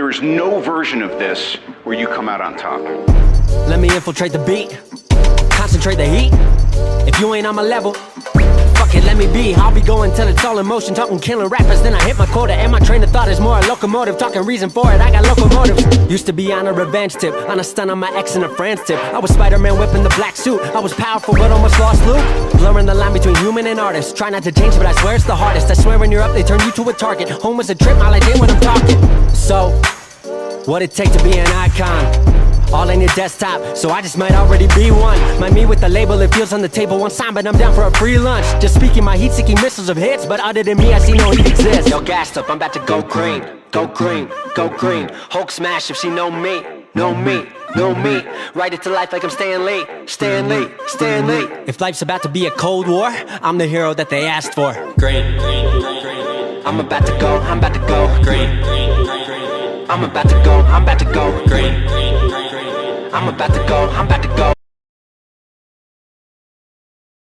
There is no version of this where you come out on top. Let me infiltrate the beat, concentrate the heat. If you ain't on my level, fuck it, let me be. I'll be going till it's all in motion, talking killing rappers, then I hit my quota. And my train of thought is more a locomotive, talking reason for it, I got locomotives. Used to be on a revenge tip, on a stun on my ex in a France tip. I was Spider-Man whipping the black suit, I was powerful but almost lost Luke. Blurring the line between human and artist, try not to change but I swear it's the hardest. I swear when you're up they turn you to a target. Home was a trip, my life ain't when I'm talking. So, what it take to be an icon? All in your desktop, so I just might already be one. My me with the label, it feels on the table one sign, but I'm down for a free lunch. Just speaking my heat-seeking missiles of hits, but other than me, I see no heat exist. Yo, gassed up, I'm about to go green, go green, go green. Hulk smash if she know me, know me, know me. Write it to life like I'm Stan Lee, Stan Lee, Stan Lee. If life's about to be a cold war, I'm the hero that they asked for. Green, I'm about to go, I'm about to go green. I'm about to go, I'm about to go green. I'm about to go, I'm about to go